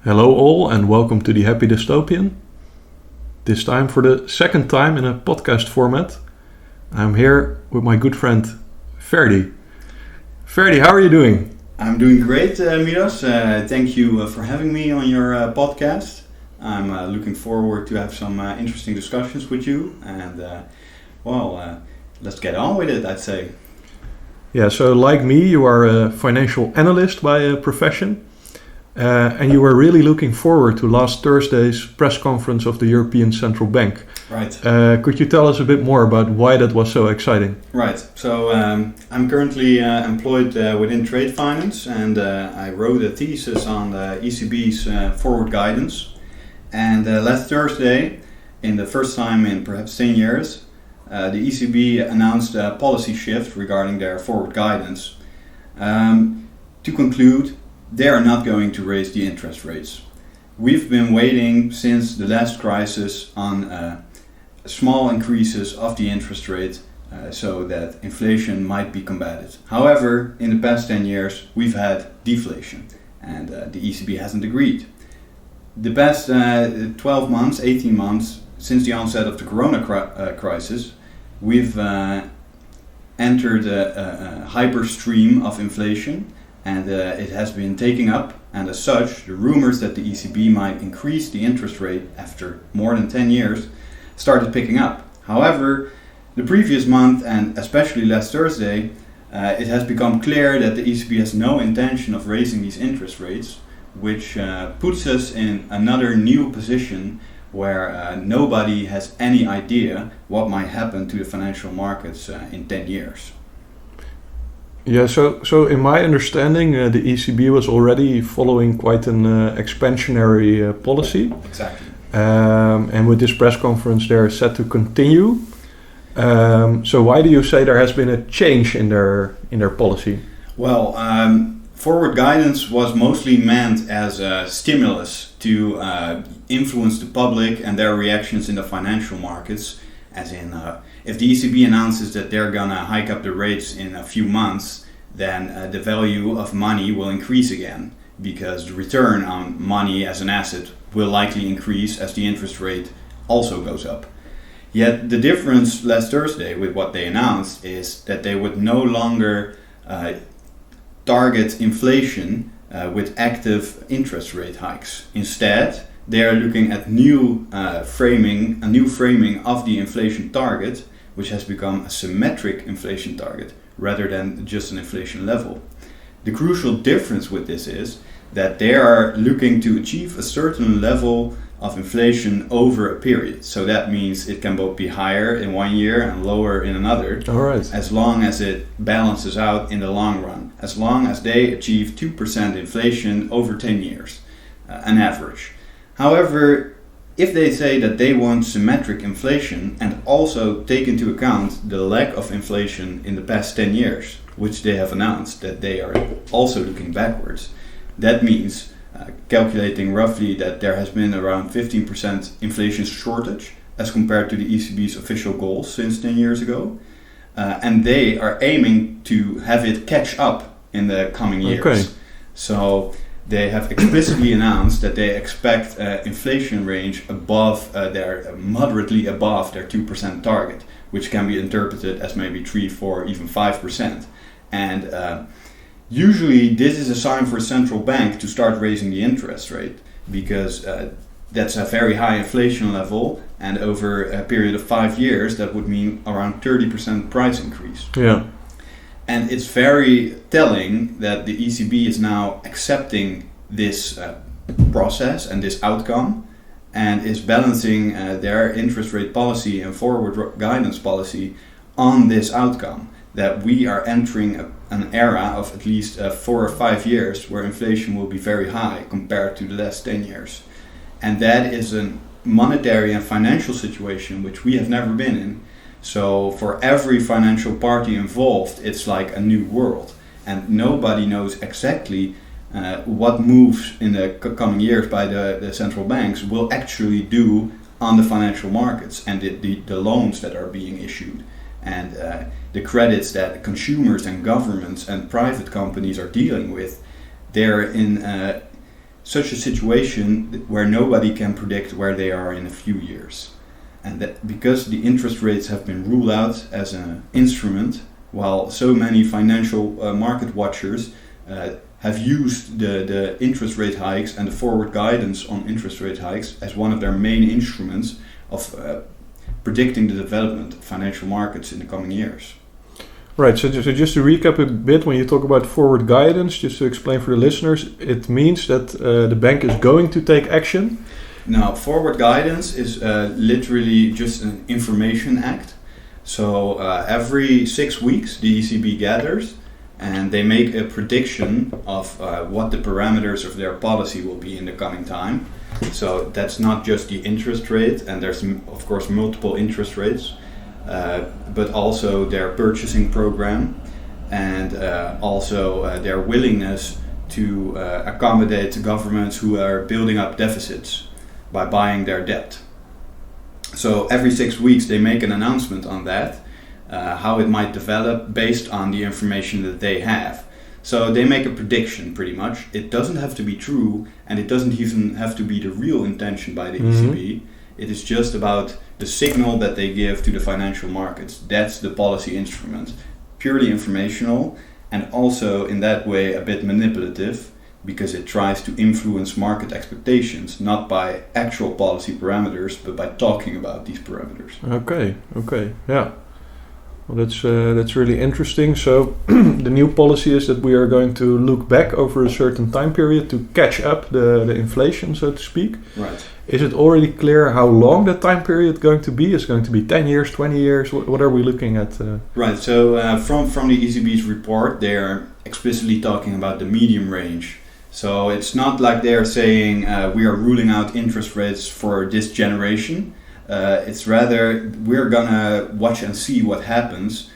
Hello all and welcome to the Happy Dystopian. This time for the second time in a podcast format. I'm here with my good friend Ferdi. Ferdi, how are you doing? I'm doing great, Miros. Thank you for having me on your podcast. I'm looking forward to have some interesting discussions with you and let's get on with it, I'd say. Yeah, so like me, you are a financial analyst by profession. And you were really looking forward to last Thursday's press conference of the European Central Bank. Right. Could you tell us a bit more about why that was so exciting? Right. So I'm currently employed within trade finance, and I wrote a thesis on the ECB's forward guidance. And last Thursday, in the first time in perhaps 10 years, the ECB announced a policy shift regarding their forward guidance. To conclude, they are not going to raise the interest rates. We've been waiting since the last crisis on small increases of the interest rate so that inflation might be combated. However, in the past 10 years, we've had deflation and the ECB hasn't agreed. The past 12 months, 18 months, since the onset of the corona crisis, we've entered a hyper stream of inflation. And it has been taking up, and as such, the rumors that the ECB might increase the interest rate after more than 10 years started picking up. However, the previous month, and especially last Thursday, it has become clear that the ECB has no intention of raising these interest rates, which puts us in another new position where nobody has any idea what might happen to the financial markets in 10 years. Yeah, so in my understanding, the ECB was already following quite an expansionary policy. Exactly. And with this press conference, they're set to continue. So why do you say there has been a change in their policy? Well, forward guidance was mostly meant as a stimulus to influence the public and their reactions in the financial markets, as in if the ECB announces that they're gonna hike up the rates in a few months, then the value of money will increase again because the return on money as an asset will likely increase as the interest rate also goes up. Yet the difference last Thursday with what they announced is that they would no longer target inflation with active interest rate hikes. Instead, they are looking at a new framing of the inflation target, which has become a symmetric inflation target rather than just an inflation level. The crucial difference with this is that they are looking to achieve a certain level of inflation over a period. So that means it can both be higher in 1 year and lower in another, All right. as long as it balances out in the long run, as long as they achieve 2% inflation over 10 years, an average. However, if they say that they want symmetric inflation and also take into account the lack of inflation in the past 10 years, which they have announced that they are also looking backwards, that means calculating roughly that there has been around 15% inflation shortage as compared to the ECB's official goals since 10 years ago. And they are aiming to have it catch up in the coming years. Okay. So they have explicitly announced that they expect inflation range above moderately above their 2% target, which can be interpreted as maybe 3, 4, even 5%. And usually this is a sign for a central bank to start raising the interest rate because that's a very high inflation level, and over a period of 5 years that would mean around 30% price increase. Yeah. And it's very telling that the ECB is now accepting this process and this outcome and is balancing their interest rate policy and forward guidance policy on this outcome, that we are entering an era of at least 4 or 5 years where inflation will be very high compared to the last 10 years. And that is a monetary and financial situation which we have never been in. So for every financial party involved, it's like a new world, and nobody knows exactly what moves in the coming years by the central banks will actually do on the financial markets and the loans that are being issued and the credits that consumers and governments and private companies are dealing with. They're in such a situation where nobody can predict where they are in a few years. And that because the interest rates have been ruled out as an instrument, while so many financial market watchers have used the interest rate hikes and the forward guidance on interest rate hikes as one of their main instruments of predicting the development of financial markets in the coming years. Right, so just to recap a bit, when you talk about forward guidance, just to explain for the listeners, it means that the bank is going to take action. Now, forward guidance is literally just an information act. So every 6 weeks the ECB gathers and they make a prediction of what the parameters of their policy will be in the coming time. So that's not just the interest rate, and there's of course multiple interest rates, but also their purchasing program and also their willingness to accommodate governments who are building up deficits by buying their debt. So every 6 weeks they make an announcement on that, how it might develop based on the information that they have. So they make a prediction pretty much. It doesn't have to be true, and it doesn't even have to be the real intention by the ECB. It is just about the signal that they give to the financial markets. That's the policy instrument. Purely informational, and also in that way a bit manipulative, because it tries to influence market expectations, not by actual policy parameters, but by talking about these parameters. Okay, yeah. Well, that's really interesting. So the new policy is that we are going to look back over a certain time period to catch up the inflation, so to speak. Right. Is it already clear how long that time period is going to be? Is it going to be 10 years, 20 years? What are we looking at? Right, so from the ECB's report, they are explicitly talking about the medium range. So it's not like they're saying we are ruling out interest rates for this generation. It's rather we're gonna watch and see what happens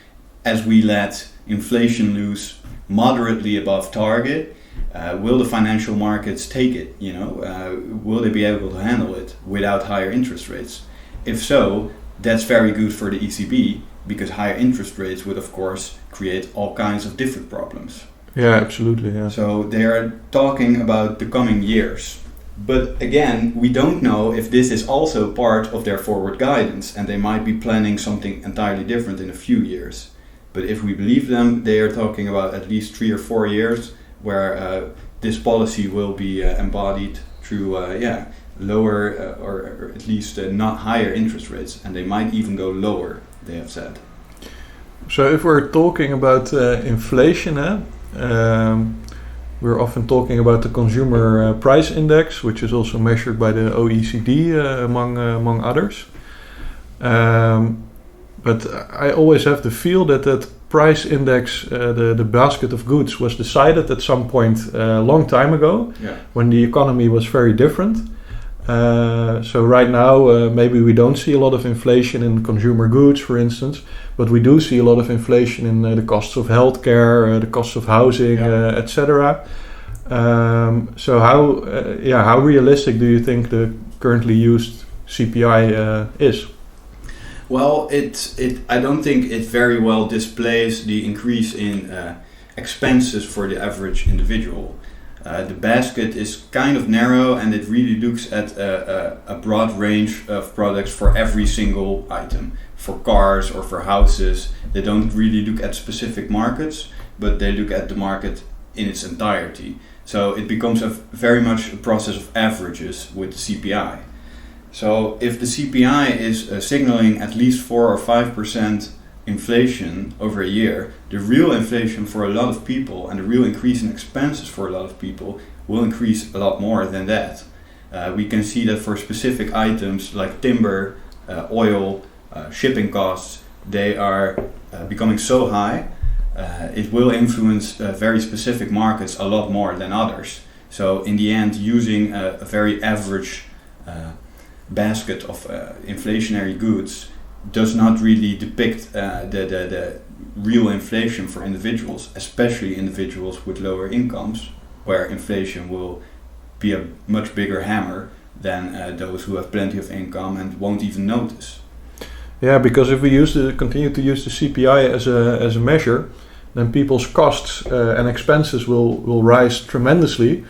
as we let inflation loose moderately above target. Will the financial markets take it? Will they be able to handle it without higher interest rates? If so, that's very good for the ECB, because higher interest rates would of course create all kinds of different problems. Yeah, absolutely. Yeah. So they are talking about the coming years. But again, we don't know if this is also part of their forward guidance, and they might be planning something entirely different in a few years. But if we believe them, they are talking about at least 3 or 4 years where this policy will be embodied through lower or at least not higher interest rates, and they might even go lower, they have said. So if we're talking about inflation, we're often talking about the consumer price index, which is also measured by the OECD among others. But I always have the feel that price index, the basket of goods, was decided at some point a long time ago, when the economy was very different. So right now, maybe we don't see a lot of inflation in consumer goods, for instance, but we do see a lot of inflation in the costs of healthcare, the costs of housing, etc. So how realistic do you think the currently used CPI is? Well, I don't think it very well displays the increase in expenses for the average individual. The basket is kind of narrow, and it really looks at a broad range of products for every single item. For cars or for houses, they don't really look at specific markets, but they look at the market in its entirety. So it becomes very much a process of averages with the CPI. So if the CPI is signaling at least 4 or 5% inflation over a year, the real inflation for a lot of people and the real increase in expenses for a lot of people will increase a lot more than that. We can see that for specific items like timber, oil, shipping costs, they are becoming so high, it will influence very specific markets a lot more than others. So in the end, using a very average basket of inflationary goods does not really depict the real inflation for individuals, especially individuals with lower incomes, where inflation will be a much bigger hammer than those who have plenty of income and won't even notice. Yeah, because if we continue to use the CPI as a measure, then people's costs and expenses will rise tremendously,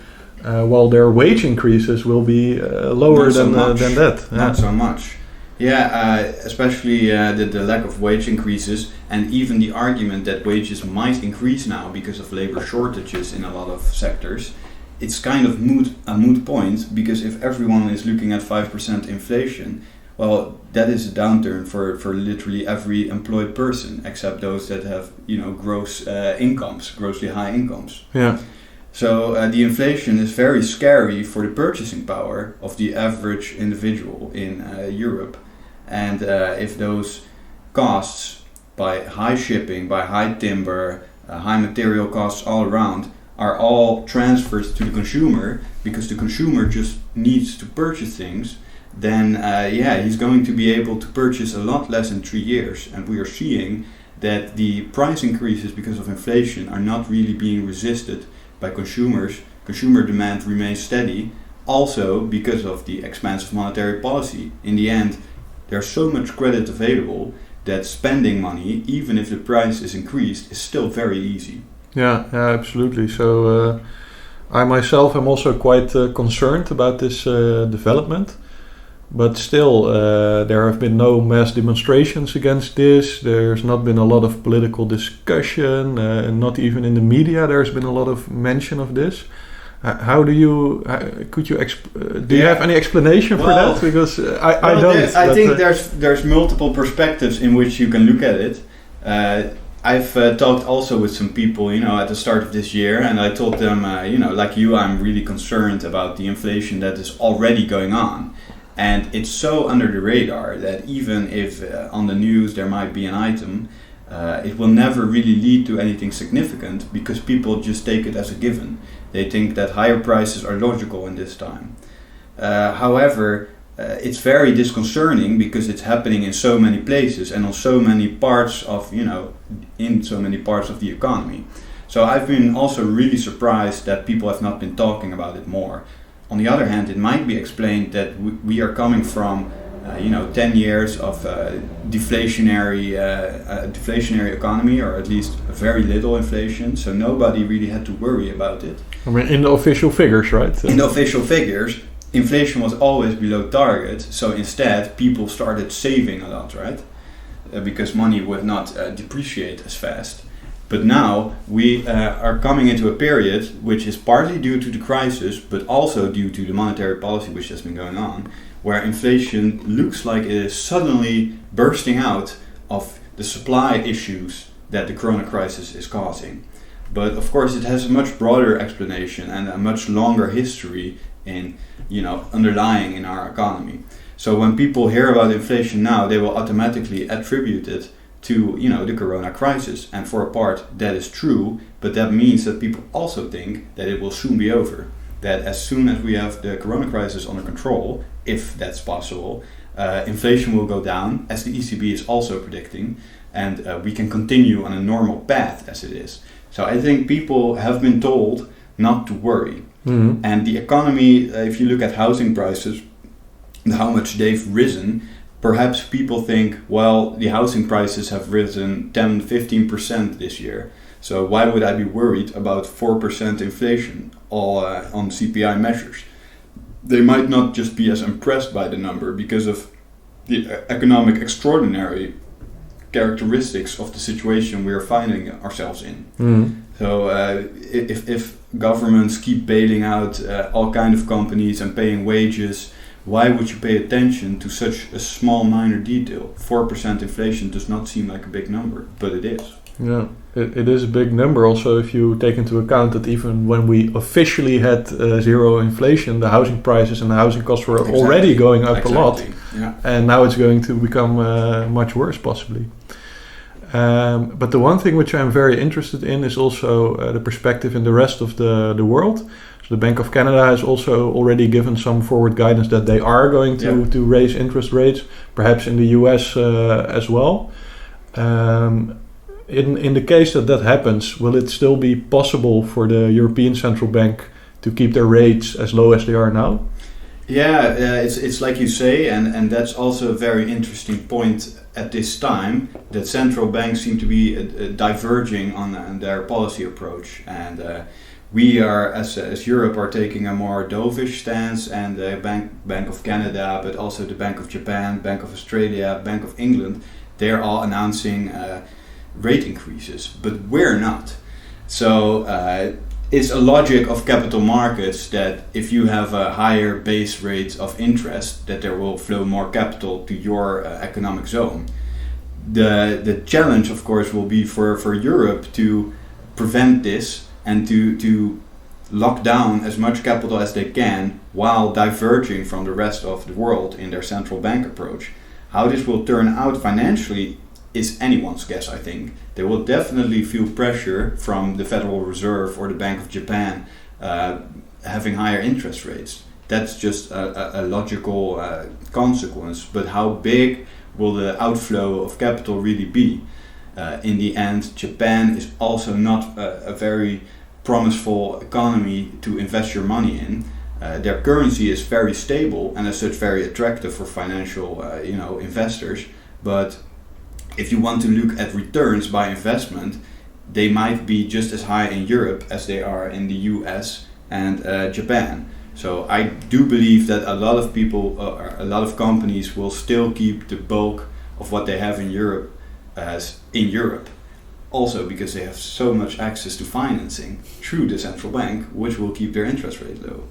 while their wage increases will be lower than that. Not so much. Yeah, especially the lack of wage increases, and even the argument that wages might increase now because of labor shortages in a lot of sectors. It's kind of a moot point, because if everyone is looking at 5% inflation, well, that is a downturn for literally every employed person, except those that have grossly high incomes. Yeah. So the inflation is very scary for the purchasing power of the average individual in Europe. And if those costs, by high shipping, by high timber, high material costs all around, are all transferred to the consumer, because the consumer just needs to purchase things, then he's going to be able to purchase a lot less in 3 years. And we are seeing that the price increases because of inflation are not really being resisted by consumers. Consumer demand remains steady, also because of the expansive monetary policy. In the end, there's so much credit available that spending money, even if the price is increased, is still very easy. Yeah, absolutely. So I myself am also quite concerned about this development. But still, there have been no mass demonstrations against this. There's not been a lot of political discussion, and not even in the media there's been a lot of mention of this. Do you have any explanation for that? Because I don't. I think there's multiple perspectives in which you can look at it. I've talked also with some people, at the start of this year, and I told them, like you, I'm really concerned about the inflation that is already going on. And it's so under the radar that even if on the news there might be an item, it will never really lead to anything significant, because people just take it as a given. They think that higher prices are logical in this time. However, it's very disconcerting, because it's happening in so many places and on so many parts of, in so many parts of the economy. So I've been also really surprised that people have not been talking about it more. On the other hand, it might be explained that we are coming from 10 years of deflationary economy, or at least very little inflation, so nobody really had to worry about it. I mean, in the official figures, right? In the official figures, inflation was always below target, so instead people started saving a lot, right? Because money would not depreciate as fast. But now we are coming into a period which is partly due to the crisis, but also due to the monetary policy which has been going on, where inflation looks like it is suddenly bursting out of the supply issues that the corona crisis is causing. But of course it has a much broader explanation and a much longer history in, underlying in our economy. So when people hear about inflation now, they will automatically attribute it to the corona crisis, and for a part that is true, but that means that people also think that it will soon be over, that as soon as we have the corona crisis under control, if that's possible, inflation will go down, as the ECB is also predicting, and we can continue on a normal path as it is. So I think people have been told not to worry. Mm-hmm. And the economy, if you look at housing prices and how much they've risen, perhaps people think, well, the housing prices have risen 10-15% this year, so why would I be worried about 4% inflation on CPI measures? They might not just be as impressed by the number because of the economic extraordinary characteristics of the situation we are finding ourselves in. Mm. So if governments keep bailing out all kind of companies and paying wages, why would you pay attention to such a small minor detail? 4% inflation does not seem like a big number, but it is. Yeah, it is a big number also if you take into account that even when we officially had zero inflation, the housing prices and the housing costs were already going up a lot. Yeah. And now it's going to become much worse possibly. But the one thing which I'm very interested in is also the perspective in the rest of the world. So the Bank of Canada has also already given some forward guidance that they are going to raise interest rates, perhaps in the US as well. In the case that happens, will it still be possible for the European Central Bank to keep their rates as low as they are now? Yeah, it's like you say, and that's also a very interesting point at this time, that central banks seem to be diverging on their policy approach. And we are, as Europe, are taking a more dovish stance, and the Bank of Canada, but also the Bank of Japan, Bank of Australia, Bank of England, they're all announcing rate increases, but we're not. So it's a logic of capital markets that if you have a higher base rate of interest, that there will flow more capital to your economic zone. The challenge, of course, will be for Europe to prevent this and to lock down as much capital as they can while diverging from the rest of the world in their central bank approach. How this will turn out financially is anyone's guess, I think. They will definitely feel pressure from the Federal Reserve or the Bank of Japan having higher interest rates. That's just a logical consequence. But how big will the outflow of capital really be? In the end, Japan is also not a very promiseful economy to invest your money in. Their currency is very stable and as such very attractive for financial investors. But if you want to look at returns by investment, they might be just as high in Europe as they are in the US and Japan. So I do believe that a lot of people, a lot of companies will still keep the bulk of what they have in Europe as in Europe. Also because they have so much access to financing through the central bank, which will keep their interest rate low.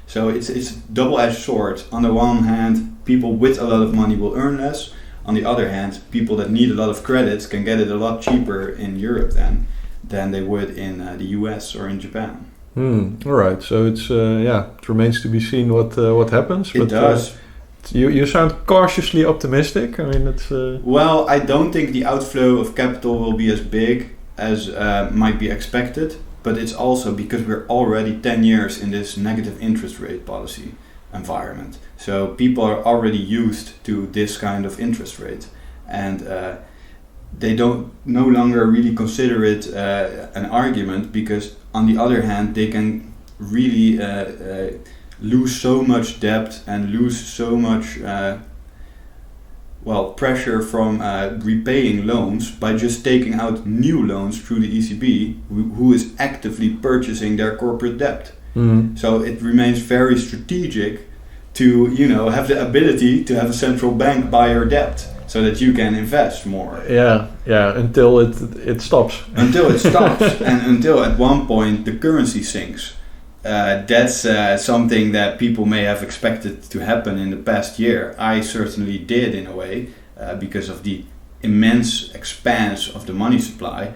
So it's a double-edged sword. On the one hand, people with a lot of money will earn less. On the other hand, people that need a lot of credits can get it a lot cheaper in Europe than they would in the US or in Japan. All right. So it's it remains to be seen what happens. It does. You sound cautiously optimistic. I mean, it's. Well, I don't think the outflow of capital will be as big as might be expected. But it's also because we're already 10 years in this negative interest rate policy environment. So people are already used to this kind of interest rate, and they don't no longer really consider it an argument, because on the other hand they can really lose so much debt and lose so much pressure from repaying loans by just taking out new loans through the ECB, who is actively purchasing their corporate debt. Mm-hmm. So it remains very strategic to have the ability to have a central bank buy your debt so that you can invest more. Yeah, until it stops. Until it stops, and until at one point the currency sinks. That's something that people may have expected to happen in the past year. I certainly did, in a way, because of the immense expanse of the money supply.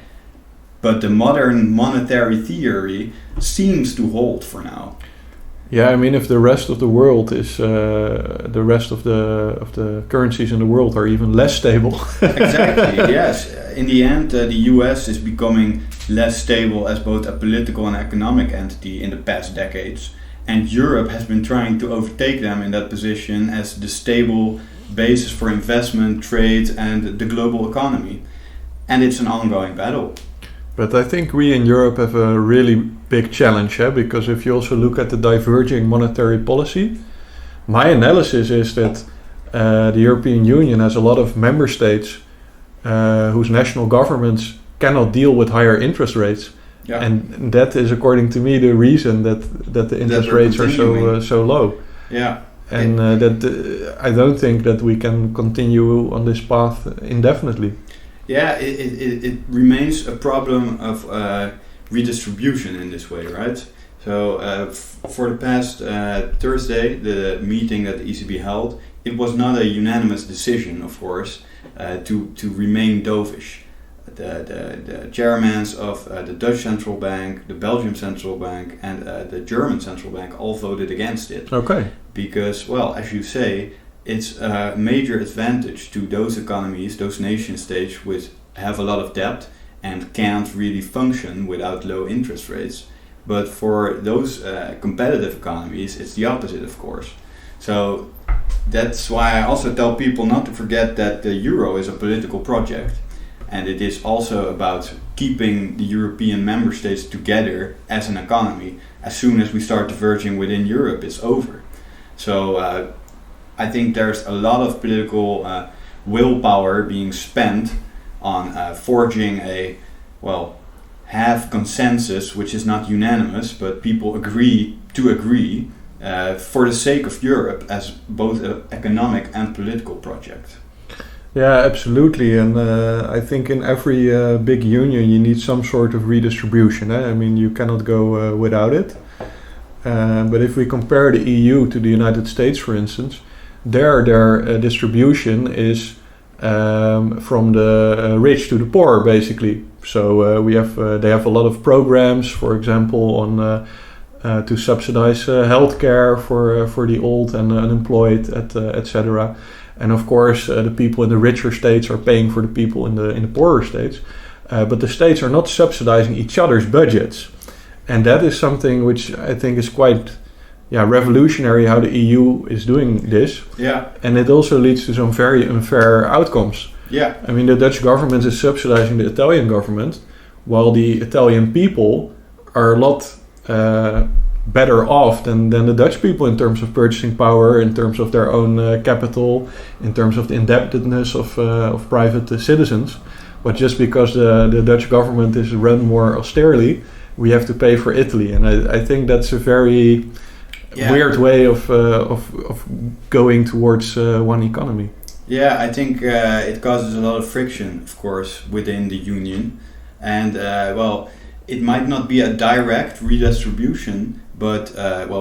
But the modern monetary theory seems to hold for now. Yeah, I mean, if the rest of the world is the rest of the currencies in the world are even less stable. Exactly. Yes. In the end, the US is becoming less stable as both a political and economic entity in the past decades, and Europe has been trying to overtake them in that position as the stable basis for investment, trade, and the global economy. And it's an ongoing battle. But I think we in Europe have a really big challenge, because if you also look at the diverging monetary policy, my analysis is that the European Union has a lot of member states whose national governments cannot deal with higher interest rates. Yeah. And that is, according to me, the reason that the interest rates are so low. Yeah. And I don't think that we can continue on this path indefinitely. Yeah, it remains a problem of redistribution in this way, right? So for the past Thursday, the meeting that the ECB held, it was not a unanimous decision, of course, to remain dovish. The chairmans of the Dutch Central Bank, the Belgian Central Bank, and the German Central Bank all voted against it. Okay. Because, well, as you say, it's a major advantage to those economies, those nation states which have a lot of debt and can't really function without low interest rates. But for those competitive economies, it's the opposite, of course. So that's why I also tell people not to forget that the euro is a political project. And it is also about keeping the European member states together as an economy. As soon as we start diverging within Europe, it's over. So I think there's a lot of political willpower being spent on forging a have consensus, which is not unanimous, but people agree for the sake of Europe as both an economic and political project. Yeah, absolutely. And I think in every big union you need some sort of redistribution. I mean, you cannot go without it. But if we compare the EU to the United States, for instance, their distribution is from the rich to the poor, basically. So they have a lot of programs, for example, on to subsidize healthcare for the old and unemployed, etc. And of course, the people in the richer states are paying for the people in the poorer states. But the states are not subsidizing each other's budgets. And that is something which I think is quite revolutionary, how the EU is doing this. Yeah. And it also leads to some very unfair outcomes. Yeah. I mean, the Dutch government is subsidizing the Italian government, while the Italian people are a lot better off than the Dutch people in terms of purchasing power, in terms of their own capital, in terms of the indebtedness of private citizens. But just because the Dutch government is run more austerely, we have to pay for Italy, and I think that's a very weird way of going towards one economy. Yeah, I think it causes a lot of friction, of course, within the union, and it might not be a direct redistribution, but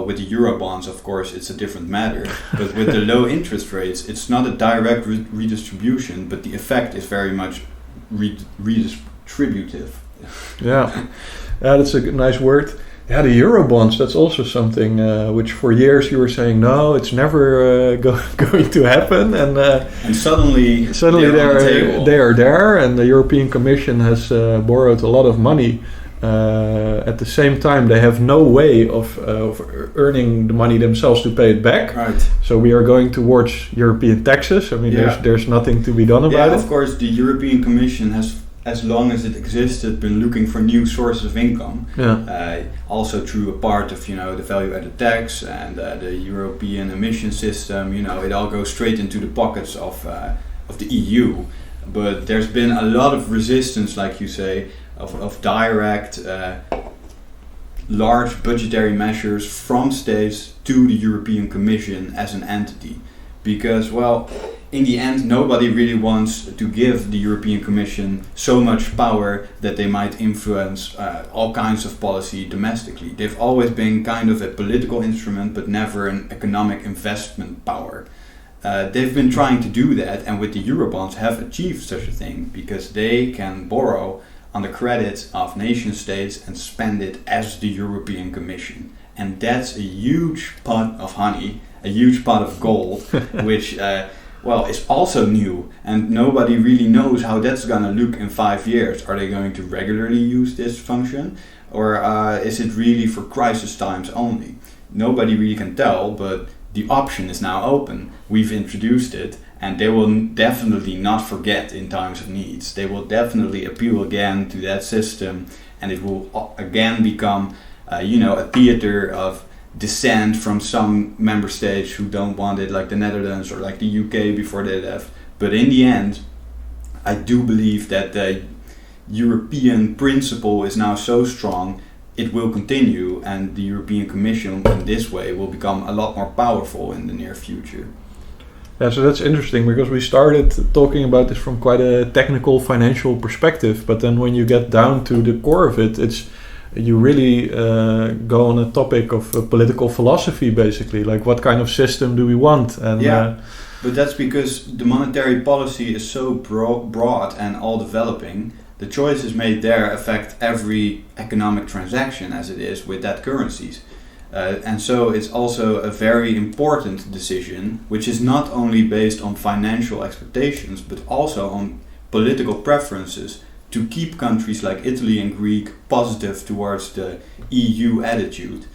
with the Eurobonds, of course, it's a different matter. But with the low interest rates, it's not a direct redistribution, but the effect is very much redistributive. Yeah, that's a nice word. Yeah, the Eurobonds, that's also something which for years you were saying, no, it's never going to happen. And suddenly they are there, and the European Commission has borrowed a lot of money. At the same time, they have no way of earning the money themselves to pay it back. Right. So we are going towards European taxes. I mean, there's nothing to be done about it. Of course, the European Commission has, as long as it existed, been looking for new sources of income. Yeah. Also through a part of the value-added tax and the European emission system. It all goes straight into the pockets of the EU. But there's been a lot of resistance, like you say, of direct large budgetary measures from states to the European Commission as an entity. Because, in the end, nobody really wants to give the European Commission so much power that they might influence all kinds of policy domestically. They've always been kind of a political instrument, but never an economic investment power. They've been trying to do that, and with the Eurobonds have achieved such a thing, because they can borrow on the credit of nation states and spend it as the European Commission. And that's a huge pot of honey, a huge pot of gold, which is also new, and nobody really knows how that's going to look in 5 years. Are they going to regularly use this function, or is it really for crisis times only? Nobody really can tell, but the option is now open. We've introduced it, and they will definitely not forget in times of needs. They will definitely appeal again to that system, and it will again become a theater of dissent from some member states who don't want it, like the Netherlands or like the UK before they left. But in the end, I do believe that the European principle is now so strong, it will continue, and the European Commission in this way will become a lot more powerful in the near future. Yeah, so that's interesting, because we started talking about this from quite a technical financial perspective, but then when you get down to the core of it, you really go on a topic of political philosophy, basically, like what kind of system do we want? And but that's because the monetary policy is so broad and all developing. The choices made there affect every economic transaction as it is with that currencies. And so it's also a very important decision, which is not only based on financial expectations, but also on political preferences to keep countries like Italy and Greece positive towards the EU attitude.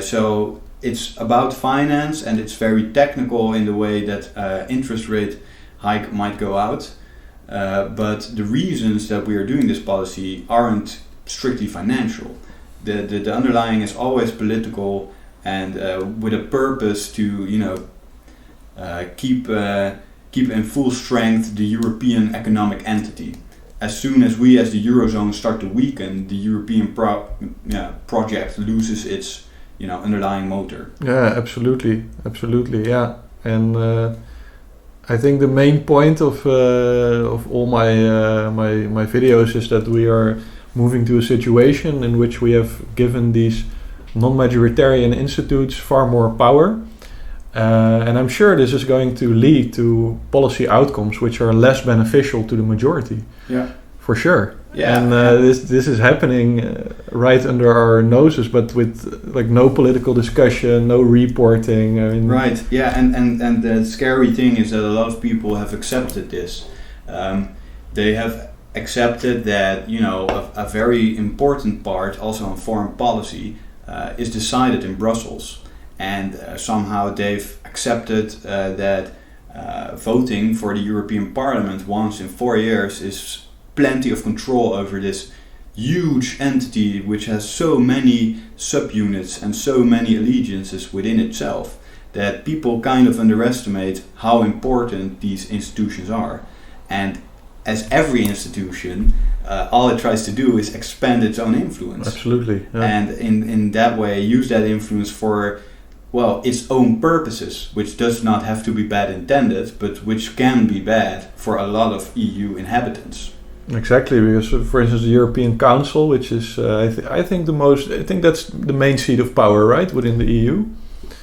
So it's about finance, and it's very technical in the way that interest rate hike might go out. But the reasons that we are doing this policy aren't strictly financial. The underlying is always political, and with a purpose to keep in full strength the European economic entity. as soon as we as the Eurozone start to weaken, the European project loses its underlying motor. Yeah, absolutely, yeah. And I think the main point of all my videos is that we are moving to a situation in which we have given these non-majoritarian institutes far more power. And I'm sure this is going to lead to policy outcomes which are less beneficial to the majority. Yeah. For sure. Yeah. And this is happening right under our noses, but with like no political discussion, no reporting. I mean, right. Yeah. And the scary thing is that a lot of people have accepted this. They have accepted that a very important part, also on foreign policy, is decided in Brussels. And somehow they've accepted that voting for the European Parliament once in 4 years is plenty of control over this huge entity which has so many subunits and so many allegiances within itself that people kind of underestimate how important these institutions are. And as every institution, all it tries to do is expand its own influence. Absolutely. Yeah. And in that way use that influence for its own purposes, which does not have to be bad intended, but which can be bad for a lot of EU inhabitants. Exactly, because for instance, the European Council, which is I think that's the main seat of power, right, within the EU.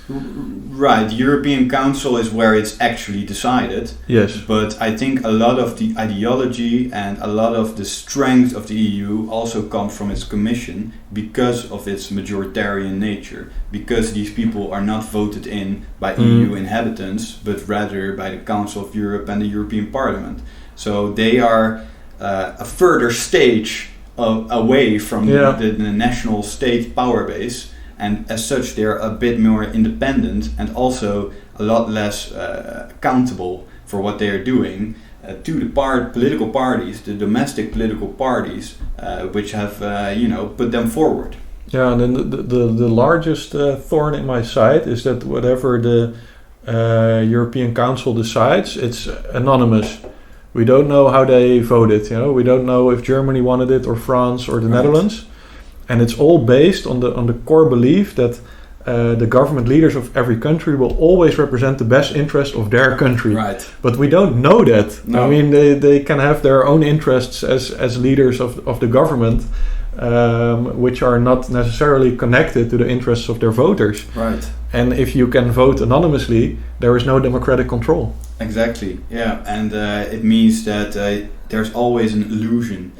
Right, the European Council is where it's actually decided. Yes. But I think a lot of the ideology and a lot of the strength of the EU also come from its Commission because of its majoritarian nature. Because these people are not voted in by EU inhabitants, but rather by the Council of Europe and the European Parliament. So they are a further stage away from the national state power base. And as such, they're a bit more independent and also a lot less accountable for what they are doing to the political parties, the domestic political parties, which have put them forward. Yeah, and then the largest thorn in my side is that whatever the European Council decides, it's anonymous. We don't know how they voted. We don't know if Germany wanted it or France or the Netherlands. And it's all based on the core belief that the government leaders of every country will always represent the best interest of their country. Right. But we don't know that. No. I mean, they can have their own interests as leaders of the government, which are not necessarily connected to the interests of their voters. Right. And if you can vote anonymously, there is no democratic control. Exactly. Yeah, and it means that there's always an illusion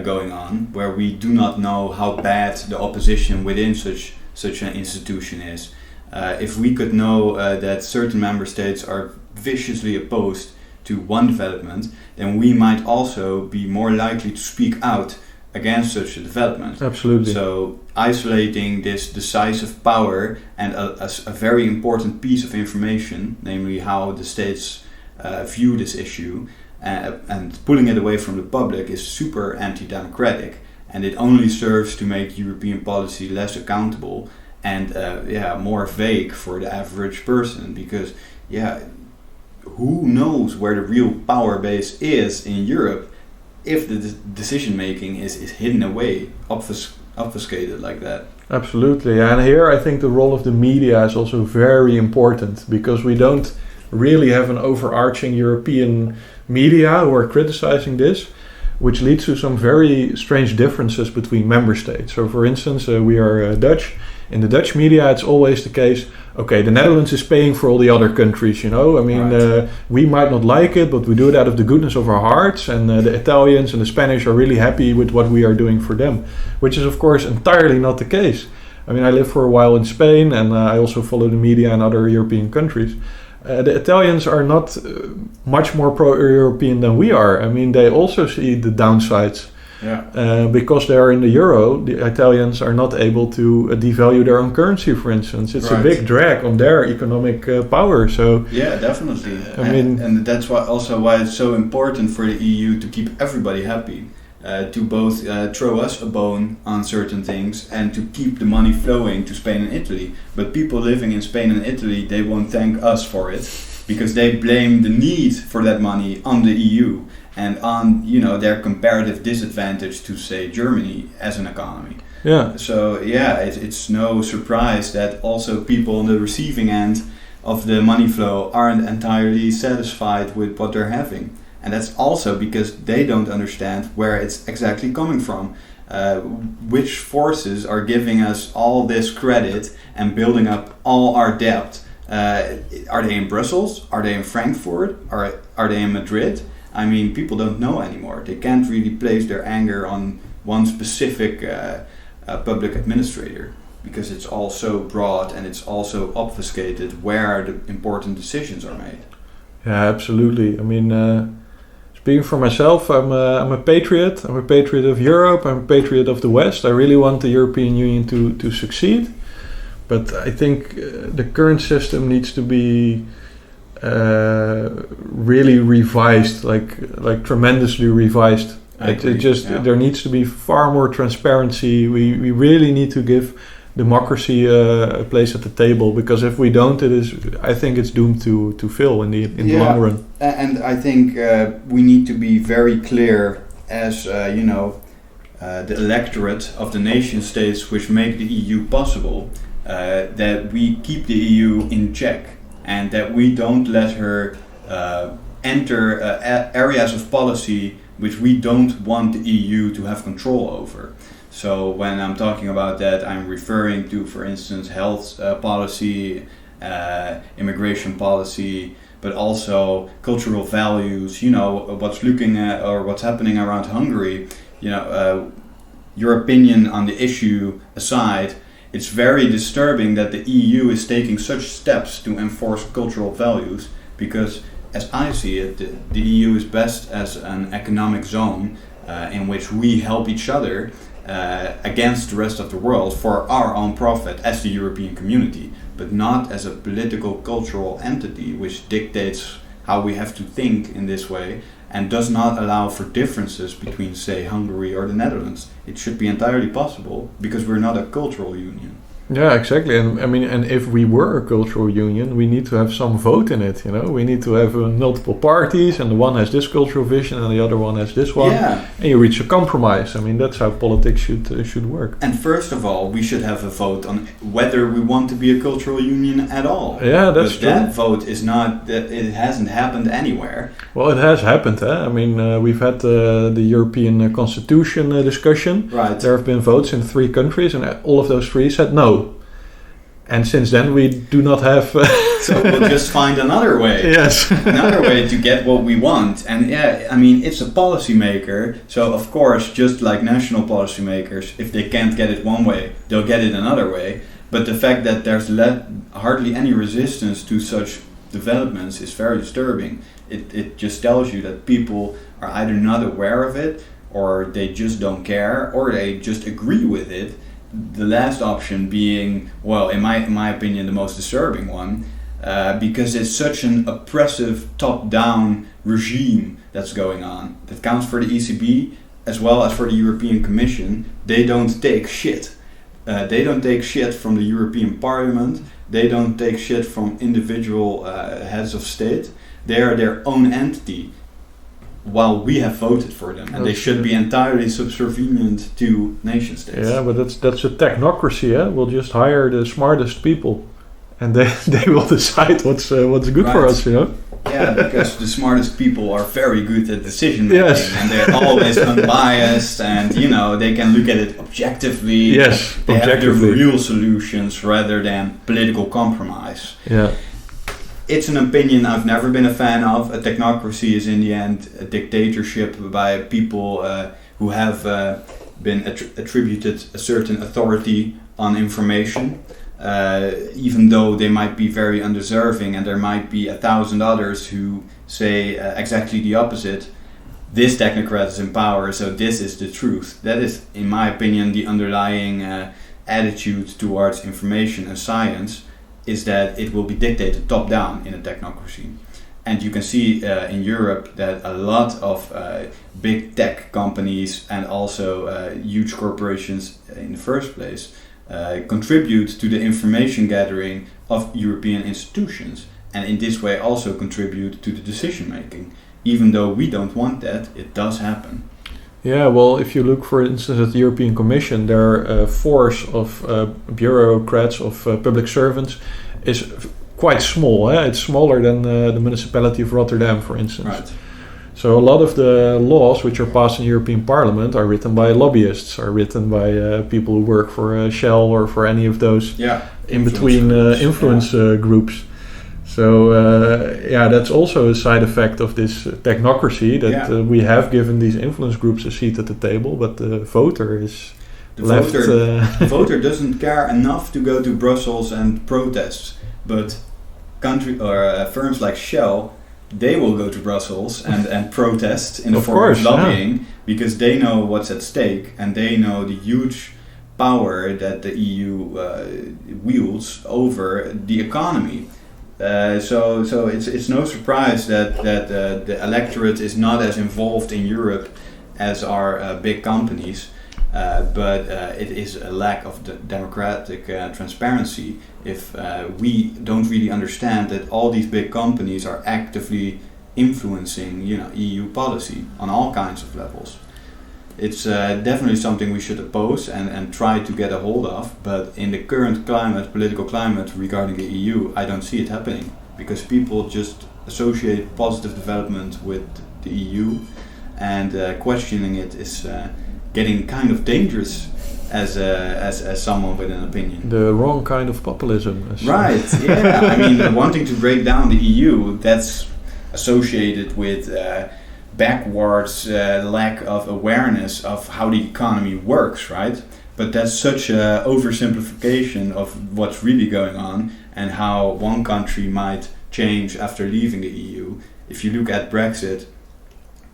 going on, where we do not know how bad the opposition within such an institution is. If we could know that certain member states are viciously opposed to one development, then we might also be more likely to speak out against such a development. Absolutely. So isolating this decisive power and a very important piece of information, namely how the states view this issue, and pulling it away from the public is super anti-democratic, and it only serves to make European policy less accountable and more vague for the average person, because who knows where the real power base is in Europe if the decision making is hidden away, obfuscated like that. Absolutely, and here I think the role of the media is also very important, because we don't really have an overarching European media who are criticizing this, which leads to some very strange differences between member states. So for instance, we are Dutch. In the Dutch media, it's always the case, okay, the Netherlands is paying for all the other countries, we might not like it, but we do it out of the goodness of our hearts, and the Italians and the Spanish are really happy with what we are doing for them, which is of course entirely not the case. I mean, I lived for a while in Spain, and I also follow the media in other European countries. The Italians are not much more pro-European than we are. I mean, they also see the downsides. Yeah. Because they are in the euro, the Italians are not able to devalue their own currency, for instance. It's a big drag on their economic power. So yeah, definitely. And that's why it's so important for the EU to keep everybody happy. To both throw us a bone on certain things and to keep the money flowing to Spain and Italy. But people living in Spain and Italy, they won't thank us for it. because they blame the need for that money on the EU and on their comparative disadvantage to, say, Germany as an economy. Yeah. So it's no surprise that also people on the receiving end of the money flow aren't entirely satisfied with what they're having. And that's also because they don't understand where it's exactly coming from. Which forces are giving us all this credit and building up all our debt? Are they in Brussels? Are they in Frankfurt? Are they in Madrid? I mean, people don't know anymore. They can't really place their anger on one specific public administrator, because it's all so broad and it's also obfuscated where the important decisions are made. Yeah, absolutely. I mean, speaking for myself, I'm a patriot. I'm a patriot of Europe. I'm a patriot of the West. I really want the European Union to succeed. But I think the current system needs to be really revised, like tremendously revised. There needs to be far more transparency. We really need to give democracy a place at the table, because if we don't, I think it's doomed to fail in the long run. And I think we need to be very clear as the electorate of the nation states which make the EU possible, that we keep the EU in check and that we don't let her enter areas of policy which we don't want the EU to have control over. So when I'm talking about that, I'm referring to, for instance, health policy, immigration policy, but also cultural values. What's happening around Hungary. Your opinion on the issue aside, it's very disturbing that the EU is taking such steps to enforce cultural values, because as I see it, the EU is best as an economic zone in which we help each other against the rest of the world for our own profit as the European community, but not as a political cultural entity which dictates how we have to think in this way and does not allow for differences between, say, Hungary or the Netherlands. It should be entirely possible because we're not a cultural union. Yeah, exactly. And I mean, and if we were a cultural union, we need to have some vote in it. We need to have multiple parties, and the one has this cultural vision, and the other one has this one. Yeah. And you reach a compromise. I mean, that's how politics should work. And first of all, we should have a vote on whether we want to be a cultural union at all. Yeah, that's true. That vote is not. It hasn't happened anywhere. Well, it has happened. I mean, we've had the European Constitution discussion. Right. There have been votes in 3 countries, and all of those 3 said no. And since then, we do not have... So we'll just find another way. Yes. Another way to get what we want. And yeah, I mean, it's a policymaker. So of course, just like national policymakers, if they can't get it one way, they'll get it another way. But the fact that there's hardly any resistance to such developments is very disturbing. It just tells you that people are either not aware of it, or they just don't care, or they just agree with it. The last option being, well, in my opinion, the most disturbing one, because it's such an oppressive top-down regime that's going on. That counts for the ECB as well as for the European Commission. They don't take shit. They don't take shit from the European Parliament. They don't take shit from individual heads of state. They are their own entity, while we have voted for them, and they should be entirely subservient to nation states. Yeah, but that's a technocracy. We'll just hire the smartest people, and they will decide what's good for us. Yeah, because the smartest people are very good at decision making, yes. And they're always unbiased, and they can look at it objectively. Yes, they objectively. have the real solutions rather than political compromise. Yeah. It's an opinion I've never been a fan of. A technocracy is in the end a dictatorship by people who have been attributed a certain authority on information, even though they might be very undeserving, and there might be 1,000 others who say exactly the opposite. This technocrat is in power, so this is the truth. That is, in my opinion, the underlying attitude towards information and science, is that it will be dictated top-down in a technocracy. And you can see in Europe that a lot of big tech companies and also huge corporations in the first place contribute to the information gathering of European institutions. and in this way also contribute to the decision making. Even though we don't want that, it does happen. Yeah, well, if you look, for instance, at the European Commission, their force of bureaucrats, of public servants, is quite small. It's smaller than the municipality of Rotterdam, for instance. Right. So a lot of the laws which are passed in the European Parliament are written by lobbyists, are written by people who work for Shell or for any of those in-between influence groups. So that's also a side effect of this technocracy, that we have given these influence groups a seat at the table, but the voter is left. The voter doesn't care enough to go to Brussels and protest, but firms like Shell, they will go to Brussels and protest in the form of lobbying, because they know what's at stake and they know the huge power that the EU wields over the economy. So it's no surprise that the electorate is not as involved in Europe as are big companies, but it is a lack of democratic transparency if we don't really understand that all these big companies are actively influencing EU policy on all kinds of levels. It's definitely something we should oppose and try to get a hold of, but in the current political climate regarding the EU, I don't see it happening, because people just associate positive development with the EU, and questioning it is getting kind of dangerous as someone with an opinion. The wrong kind of populism. Right, yeah. I mean, wanting to break down the EU, that's associated with backwards lack of awareness of how the economy works, right? But that's such an oversimplification of what's really going on and how one country might change after leaving the EU. If you look at Brexit,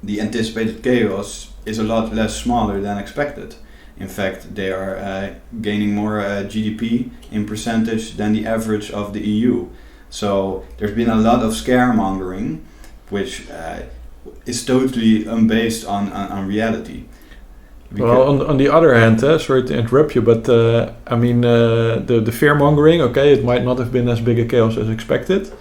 the anticipated chaos is a lot less smaller than expected. In fact, they are gaining more GDP in percentage than the average of the EU. So there's been a lot of scaremongering, which is totally unbased on reality. Well, on the other hand, sorry to interrupt you, but the fear-mongering, it might not have been as big a chaos as expected,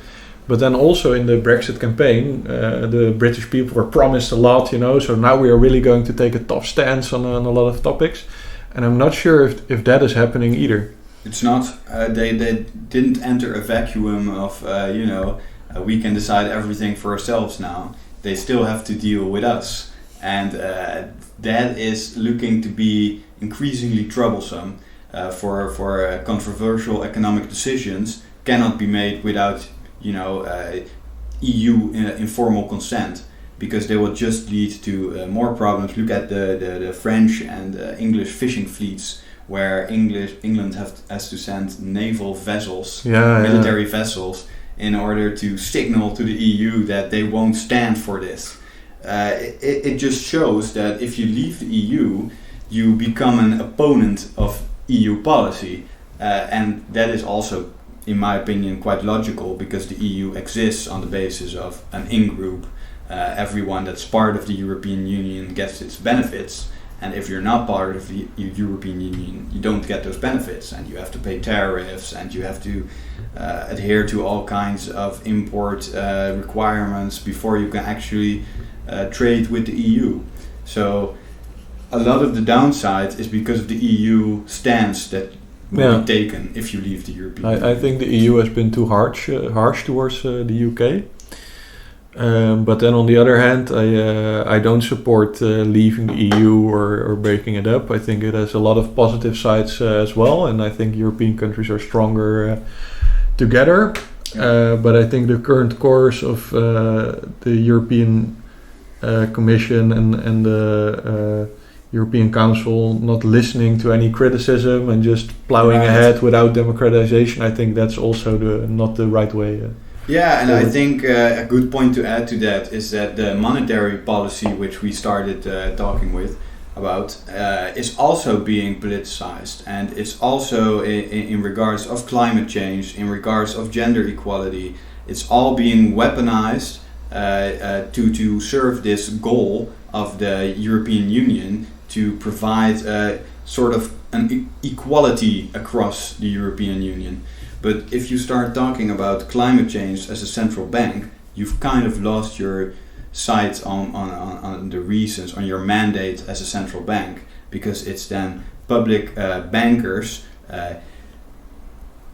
but then also in the Brexit campaign, the British people were promised a lot, so now we are really going to take a tough stance on a lot of topics, and I'm not sure if that is happening either. It's not. They didn't enter a vacuum of, we can decide everything for ourselves now. They still have to deal with us, and that is looking to be increasingly troublesome. For controversial economic decisions cannot be made without EU informal consent, because they will just lead to more problems. Look at the French and English fishing fleets, where England has to send naval vessels, military vessels, in order to signal to the EU that they won't stand for this. It just shows that if you leave the EU, you become an opponent of EU policy. And that is also, in my opinion, quite logical, because the EU exists on the basis of an in-group. Everyone that's part of the European Union gets its benefits. And if you're not part of the European Union, you don't get those benefits, and you have to pay tariffs, and you have to adhere to all kinds of import requirements before you can actually trade with the EU. So a lot of the downside is because of the EU stance that will be taken if you leave the European Union. I think the EU has been too harsh towards the UK. But then on the other hand, I don't support leaving the EU or breaking it up. I think it has a lot of positive sides as well, and I think European countries are stronger together. But I think the current course of the European Commission and the European Council not listening to any criticism and just plowing ahead without democratization, I think that's also not the right way. Yeah, and I think a good point to add to that is that the monetary policy, which we started talking about, is also being politicized, and it's also in regards of climate change, in regards of gender equality. It's all being weaponized to serve this goal of the European Union to provide sort of an equality across the European Union. But if you start talking about climate change as a central bank, you've kind of lost your sight on the reasons, on your mandate as a central bank, because it's then public bankers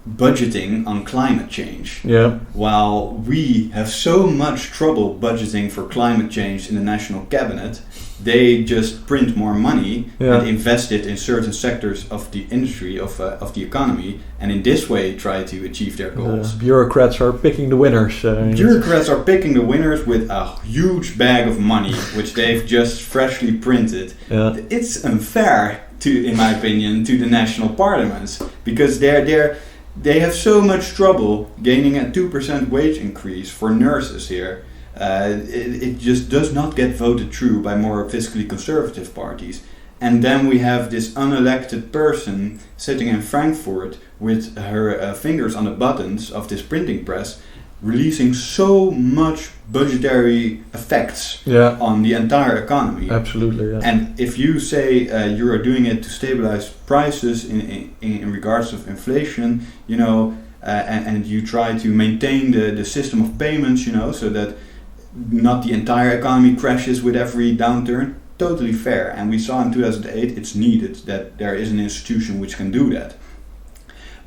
budgeting on climate change. Yeah. While we have so much trouble budgeting for climate change in the national cabinet, they just print more money and invest it in certain sectors of the industry, of the economy, and in this way try to achieve their goals. Bureaucrats are picking the winners. Bureaucrats are picking the winners with a huge bag of money, which they've just freshly printed. Yeah. It's unfair, in my opinion, to the national parliaments, because they have so much trouble gaining a 2% wage increase for nurses here. It just does not get voted through by more fiscally conservative parties. And then we have this unelected person sitting in Frankfurt with her fingers on the buttons of this printing press, releasing so much budgetary effects on the entire economy. Absolutely, yeah. And if you say you are doing it to stabilize prices in regards of inflation, and you try to maintain the system of payments, so that not the entire economy crashes with every downturn, totally fair. And we saw in 2008 it's needed that there is an institution which can do that.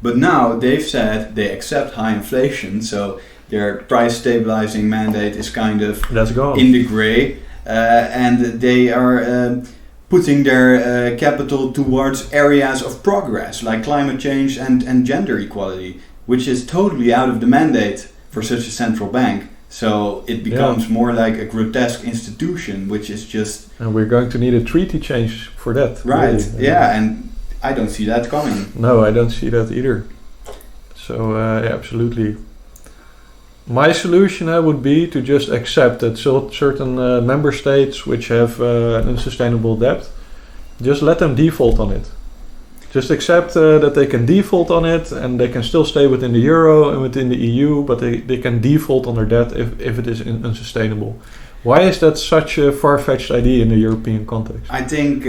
But now they've said they accept high inflation, so their price stabilizing mandate is kind of in the gray, and they are putting their capital towards areas of progress like climate change and gender equality, which is totally out of the mandate for such a central bank. So it becomes more like a grotesque institution, which is just... And we're going to need a treaty change for that. Right, really. and I don't see that coming. No, I don't see that either. So, absolutely. My solution would be to just accept that certain member states which have an unsustainable debt, just let them default on it. Just accept that they can default on it and they can still stay within the euro and within the EU, but they can default on their debt if it is unsustainable. Why is that such a far-fetched idea in the European context? I think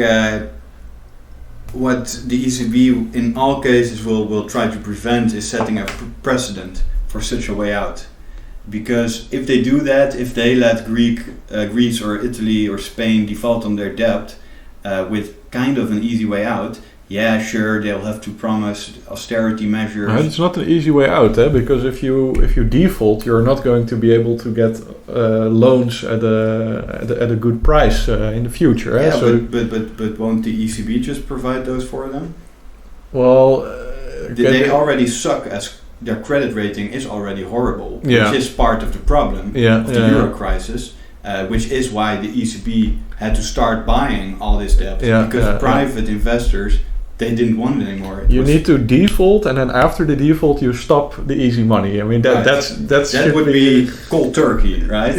what the ECB in all cases will try to prevent is setting a precedent for such a way out. Because if they do that, if they let Greece or Italy or Spain default on their debt with kind of an easy way out, sure, they'll have to promise austerity measures. No, it's not an easy way out, because if you default, you're not going to be able to get loans at a good price in the future. Yeah, but won't the ECB just provide those for them? Well, they already suck, as their credit rating is already horrible, which is part of the problem of the euro crisis. Which is why the ECB had to start buying all this debt, because private investors, they didn't want it anymore. You need to default, and then after the default, you stop the easy money. I mean, that would be cold turkey, right?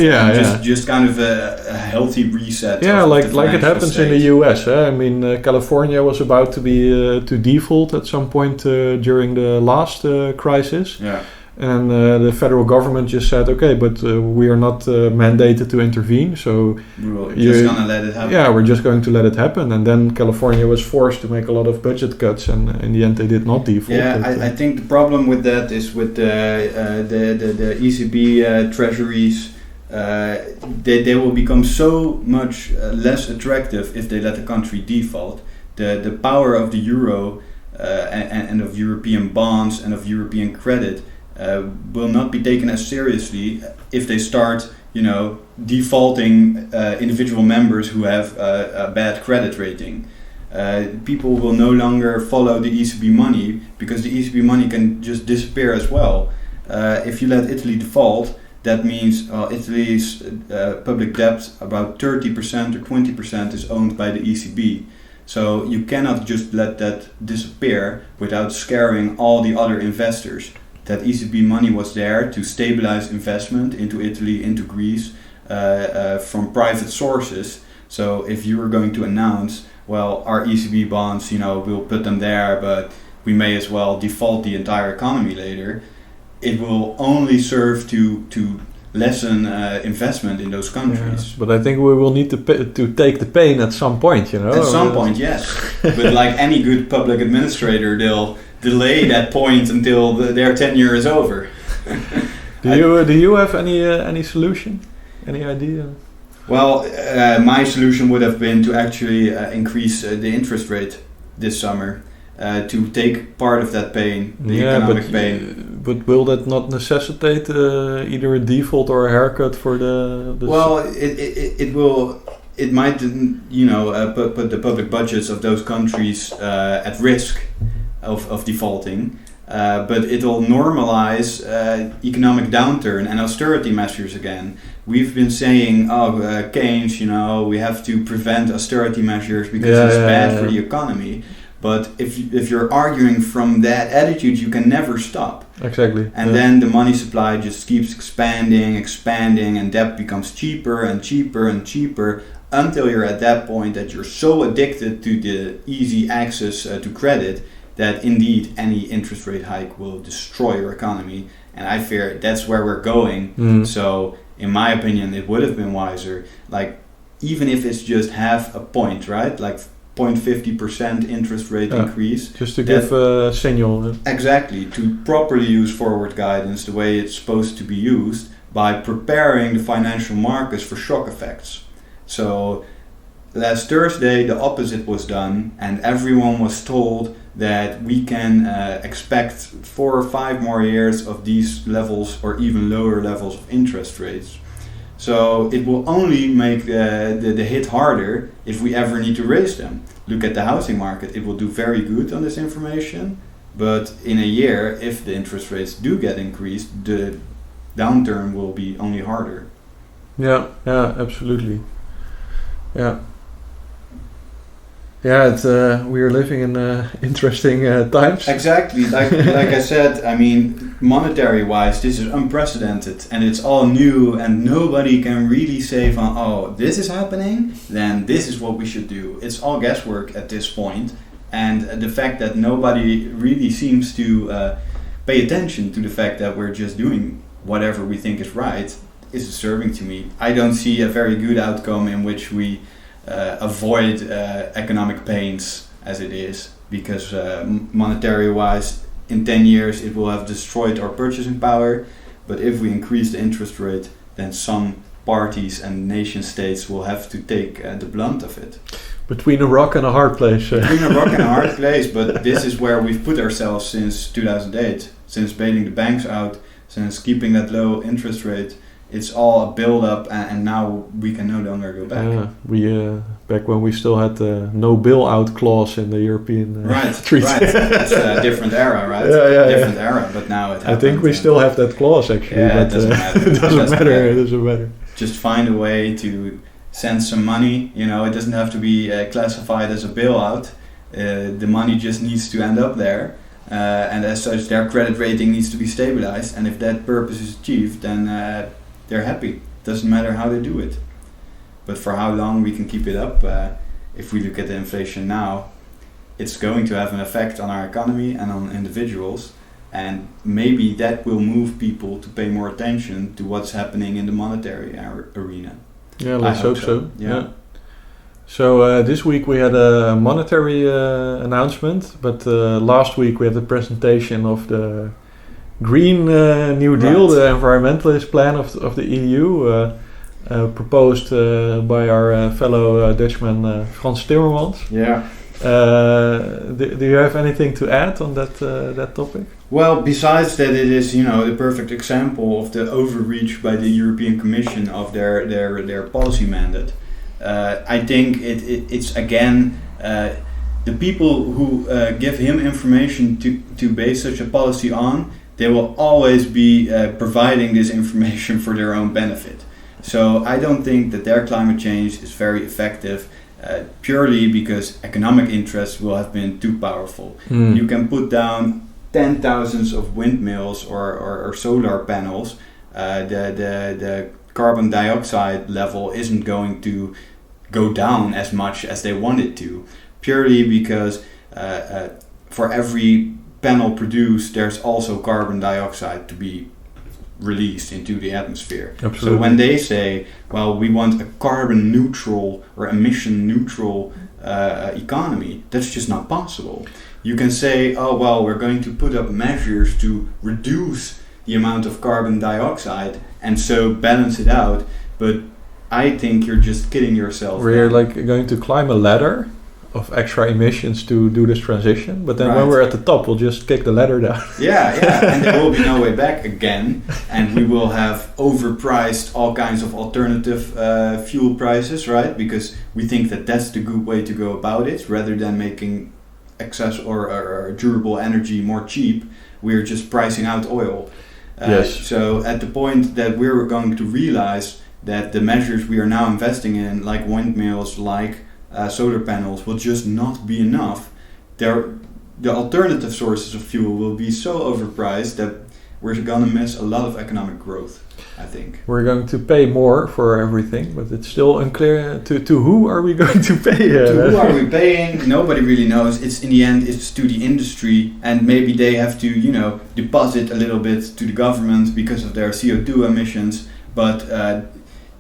Just kind of a healthy reset. Yeah, like it happens in the US. I mean, California was about to be to default at some point during the last crisis. Yeah. And the federal government just said, okay, but we are not mandated to intervene, so we're just gonna let it happen. Yeah, we're just going to let it happen. And then California was forced to make a lot of budget cuts, and in the end, they did not default. Yeah, I think the problem with that is with the ECB treasuries. They will become so much less attractive if they let a country default. The power of the euro and of European bonds and of European credit will not be taken as seriously if they start, defaulting individual members who have a bad credit rating. People will no longer follow the ECB money because the ECB money can just disappear as well. If you let Italy default, that means Italy's public debt, about 30% or 20% is owned by the ECB. So you cannot just let that disappear without scaring all the other investors. That ECB money was there to stabilize investment into Italy, into Greece, from private sources. So if you were going to announce, well, our ECB bonds, we'll put them there, but we may as well default the entire economy later, it will only serve to lessen investment in those countries. Yeah, but I think we will need to take the pain at some point, At some point, yes. But like any good public administrator, they'll delay that point until their tenure is over. Do you have any solution? Any idea? Well, my solution would have been to actually increase the interest rate this summer to take part of that pain, the economic pain. But will that not necessitate either a default or a haircut for the well, it will. It might, put the public budgets of those countries at risk of defaulting. But it will normalize economic downturn and austerity measures again. We've been saying, Keynes, we have to prevent austerity measures because it's bad for the economy. But if you're arguing from that attitude, you can never stop. Exactly. And then the money supply just keeps expanding, and debt becomes cheaper and cheaper and cheaper until you're at that point that you're so addicted to the easy access to credit that indeed any interest rate hike will destroy your economy. And I fear that's where we're going. So in my opinion, it would have been wiser, like even if it's just half a point, right? Like 0.50% interest rate increase. Just to give a signal. Exactly, to properly use forward guidance the way it's supposed to be used by preparing the financial markets for shock effects. So last Thursday the opposite was done and everyone was told that we can expect 4 or 5 more years of these levels or even lower levels of interest rates. So it will only make the hit harder if we ever need to raise them. Look at the housing market, it will do very good on this information, but in a year, if the interest rates do get increased, the downturn will be only harder. Yeah, absolutely. Yeah. Yeah, we are living in interesting times. Exactly, like I said, I mean, monetary-wise, this is unprecedented, and it's all new, and nobody can really say from, this is happening, then this is what we should do. It's all guesswork at this point, and the fact that nobody really seems to pay attention to the fact that we're just doing whatever we think is right is disturbing to me. I don't see a very good outcome in which we avoid economic pains as it is, because monetary wise in 10 years it will have destroyed our purchasing power, but if we increase the interest rate then some parties and nation states will have to take the blunt of it. Between a rock and a hard place. Between a rock and a hard place, but this is where we've put ourselves since 2008, since bailing the banks out, since keeping that low interest rate. It's all a build-up, and now we can no longer go back. We back when we still had the no bailout clause in the European treaty. Right. It's a different era, right? Different era, but now it happened. I think we still have that clause actually. Yeah, but it doesn't matter. Just find a way to send some money. It doesn't have to be classified as a bailout. The money just needs to end up there. And as such, their credit rating needs to be stabilized. And if that purpose is achieved, then they're happy. Doesn't matter how they do it. But for how long we can keep it up, if we look at the inflation now, it's going to have an effect on our economy and on individuals. And maybe that will move people to pay more attention to what's happening in the monetary arena. Yeah, let's hope so. Yeah. So this week we had a monetary announcement, but last week we had the presentation of the Green New Deal, the environmentalist plan of the EU, proposed by our fellow Dutchman Frans Timmermans. Yeah. Do you have anything to add on that topic? Well, besides that, it is the perfect example of the overreach by the European Commission of their policy mandate. I think it's again the people who give him information to base such a policy on. They will always be providing this information for their own benefit. So I don't think that their climate change is very effective purely because economic interests will have been too powerful. You can put down 10,000s of windmills or solar panels. The carbon dioxide level isn't going to go down as much as they want it to, purely because for every panel produced, there's also carbon dioxide to be released into the atmosphere. Absolutely. So when they say, well, we want a carbon neutral or emission neutral economy, that's just not possible. You can say, oh well, we're going to put up measures to reduce the amount of carbon dioxide and so balance it out, but I think you're just kidding yourself. We're like going to climb a ladder of extra emissions to do this transition, but then when we're at the top, we'll just kick the ladder down. Yeah, and there will be no way back again, and we will have overpriced all kinds of alternative fuel prices, right? Because we think that that's the good way to go about it, rather than making excess or durable energy more cheap. We're just pricing out oil. Yes. So at the point that we're going to realize that the measures we are now investing in, like windmills, like solar panels, will just not be enough. The alternative sources of fuel will be so overpriced that we're going to miss a lot of economic growth, I think. We're going to pay more for everything, but it's still unclear to who are we going to pay. To who are we paying? Nobody really knows. It's in the end, it's to the industry, and maybe they have to, deposit a little bit to the government because of their CO2 emissions, but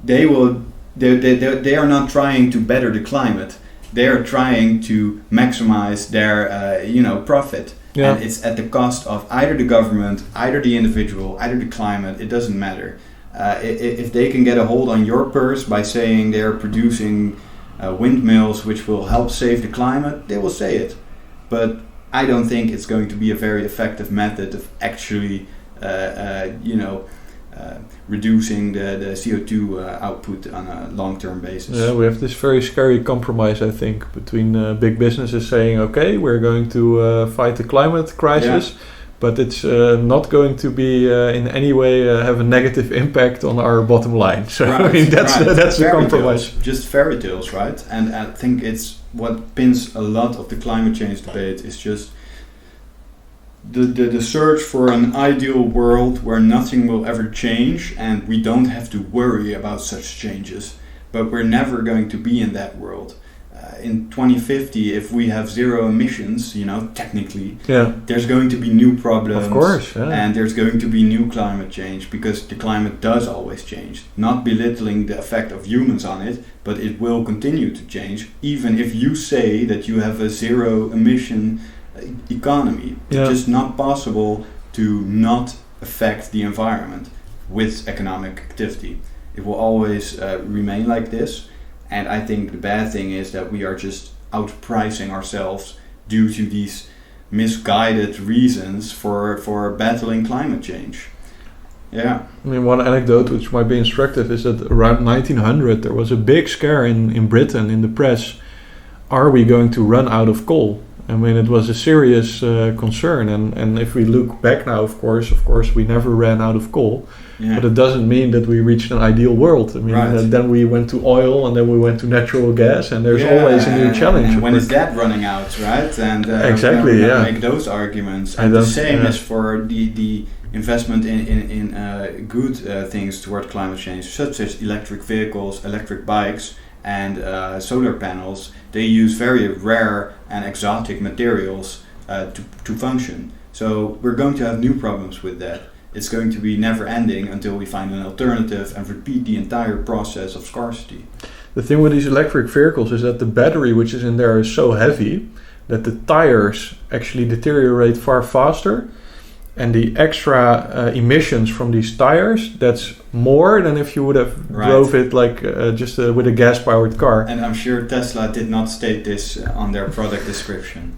they are not trying to better the climate. They are trying to maximize their profit. Yeah. And it's at the cost of either the government, either the individual, either the climate. It doesn't matter. If they can get a hold on your purse by saying they are producing windmills which will help save the climate, they will say it. But I don't think it's going to be a very effective method of actually reducing the CO2 output on a long-term basis. Yeah, we have this very scary compromise, I think, between big businesses saying, okay, we're going to fight the climate crisis, but it's not going to be in any way have a negative impact on our bottom line. So right, I mean, that's the compromise. Just fairy tales, right? And I think it's what pins a lot of the climate change debate is just the search for an ideal world where nothing will ever change and we don't have to worry about such changes. But we're never going to be in that world. In 2050, if we have zero emissions, technically, there's going to be new problems. Of course, yeah. And there's going to be new climate change because the climate does always change. Not belittling the effect of humans on it, but it will continue to change. Even if you say that you have a zero emission economy, it's just not possible to not affect the environment with economic activity. It will always remain like this, and I think the bad thing is that we are just outpricing ourselves due to these misguided reasons for battling climate change. Yeah. I mean, one anecdote which might be instructive is that around 1900 there was a big scare in Britain in the press. Are we going to run out of coal? I mean, it was a serious concern, and if we look back now, of course, we never ran out of coal, but it doesn't mean that we reached an ideal world. I mean, then we went to oil, and then we went to natural gas, and there's always a new challenge. And when is that running out, right? And exactly, make those arguments. And the same is for the investment in good things toward climate change, such as electric vehicles, electric bikes, and solar panels. They use very rare and exotic materials to function. So we're going to have new problems with that. It's going to be never ending until we find an alternative and repeat the entire process of scarcity. The thing with these electric vehicles is that the battery which is in there is so heavy that the tires actually deteriorate far faster. And the extra emissions from these tires, that's more than if you would have drove it like just with a gas-powered car. And I'm sure Tesla did not state this on their product description.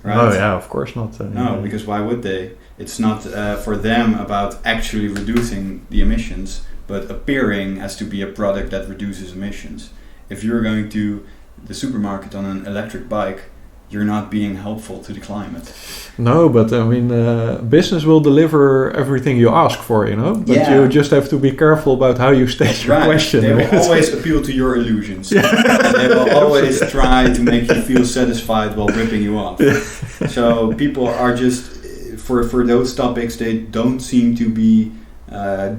Right? Oh yeah, of course not. No, because why would they? It's not for them about actually reducing the emissions, but appearing as to be a product that reduces emissions. If you're going to the supermarket on an electric bike, you're not being helpful to the climate. No, but I mean, business will deliver everything you ask for, But you just have to be careful about how you state your question. They will always appeal to your illusions. And they will always try to make you feel satisfied while ripping you off. So people are just, for those topics, they don't seem to be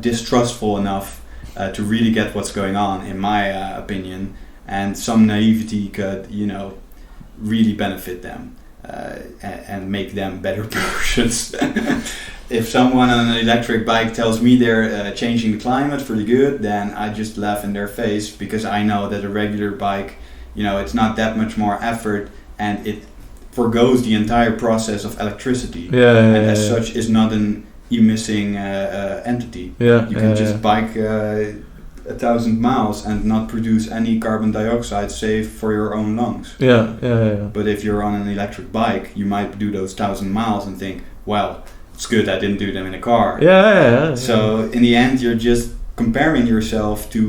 distrustful enough to really get what's going on, in my opinion. And some naivety could, really benefit them and make them better persons. If someone on an electric bike tells me they're changing the climate for the good, then I just laugh in their face because I know that a regular bike, it's not that much more effort and it forgoes the entire process of electricity, and as such is not an emitting entity. You can just bike 1,000 miles and not produce any carbon dioxide save for your own lungs. But if you're on an electric bike, you might do those 1,000 miles and think, well, it's good I didn't do them in a car. So in the end, you're just comparing yourself to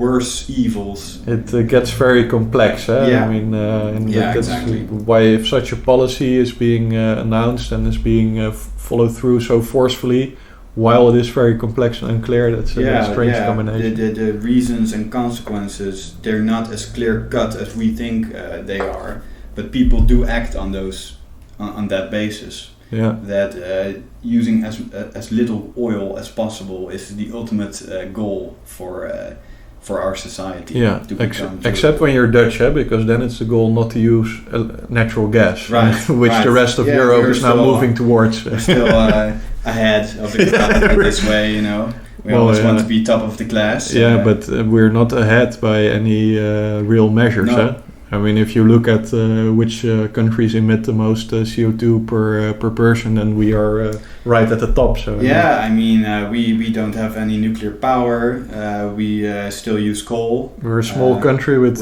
worse evils. It gets very complex. I mean, that's exactly. Why if such a policy is being announced and is being followed through so forcefully, while it is very complex and unclear, that's a strange combination. The reasons and consequences, they're not as clear cut as we think they are, but people do act on those on that basis. That using as little oil as possible is the ultimate goal for our society. Except when you're Dutch, because then it's the goal not to use natural gas, which the rest of Europe is now moving towards. We're still ahead of the crowd this way, We always want to be top of the class. But we're not ahead by any real measures. No. I mean, if you look at which countries emit the most CO2 per person, then we are right at the top. So I mean, we don't have any nuclear power. We still use coal. We're a small country with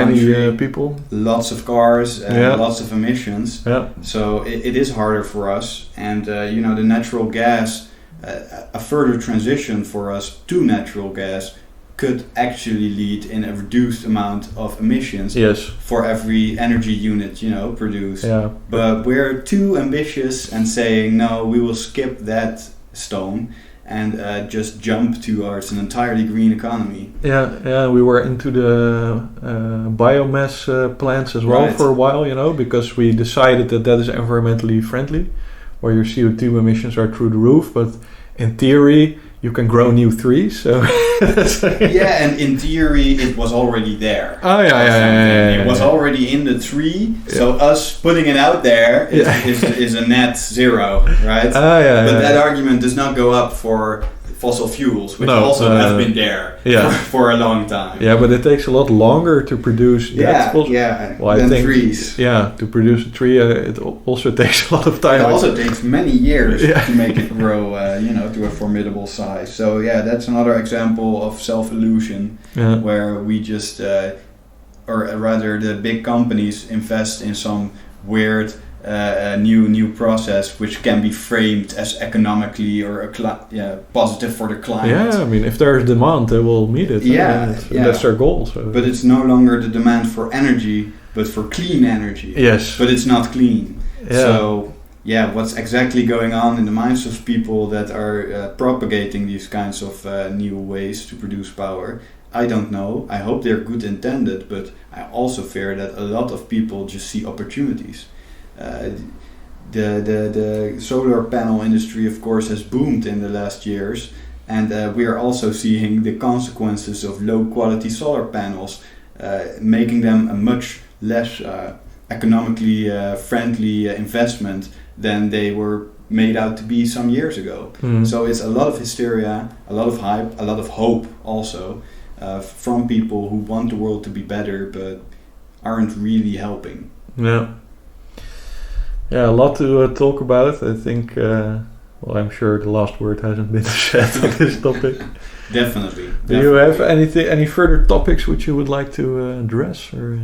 many people. Lots of cars and lots of emissions. So it is harder for us. And the natural gas, a further transition for us to natural gas could actually lead in a reduced amount of emissions for every energy unit produced. But we're too ambitious and saying no, we will skip that stone and just jump towards an entirely green economy. We were into the biomass plants as well for a while, because we decided that is environmentally friendly, where your CO2 emissions are through the roof, but in theory you can grow new trees. So and in theory it was already there. It was already in the tree. So us putting it out there is a net zero, right? But that argument does not go up for fossil fuels, which have been there for a long time. But it takes a lot longer to produce than trees. To produce a tree, it also takes a lot of time. It also takes many years to make it grow, to a formidable size. So that's another example of self-illusion, where we just, or rather, the big companies invest in some weird new process which can be framed as economically or positive for the climate. I mean, if there's demand, they will meet it. That's their goal. So. But it's no longer the demand for energy, but for clean energy. But it's not clean. So what's exactly going on in the minds of people that are propagating these kinds of new ways to produce power, I don't know. I hope they're good intended, but I also fear that a lot of people just see opportunities. The solar panel industry, of course, has boomed in the last years, and we are also seeing the consequences of low-quality solar panels, making them a much less economically friendly investment than they were made out to be some years ago. So it's a lot of hysteria, a lot of hype, a lot of hope also from people who want the world to be better but aren't really helping. A lot to talk about. I think, I'm sure the last word hasn't been said on this topic. Definitely. Do you have any further topics which you would like to address? Or?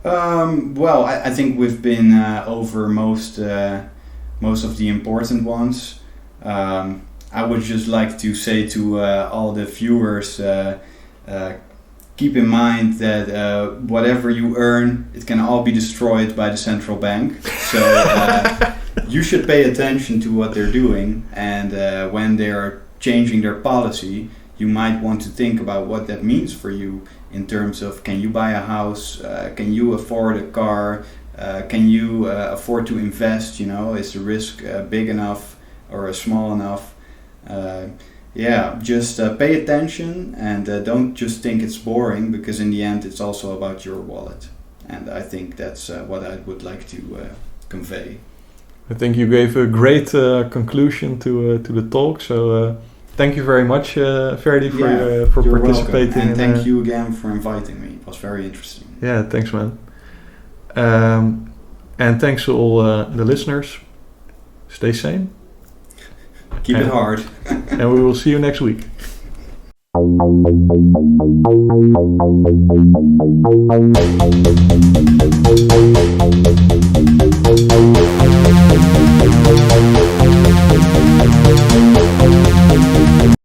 I think we've been over most of the important ones. I would just like to say to all the viewers, keep in mind that whatever you earn, it can all be destroyed by the central bank. So you should pay attention to what they're doing, and when they're changing their policy, you might want to think about what that means for you in terms of, can you buy a house, can you afford a car, can you afford to invest, is the risk big enough or small enough? Just pay attention and don't just think it's boring, because in the end it's also about your wallet. And I think that's what I would like to convey. I think you gave a great conclusion to the talk. So thank you very much, Ferdi, for participating. Welcome. And thank you again for inviting me. It was very interesting. Yeah, thanks, man. And thanks to all the listeners. Stay sane. Keep it hard. And we will see you next week.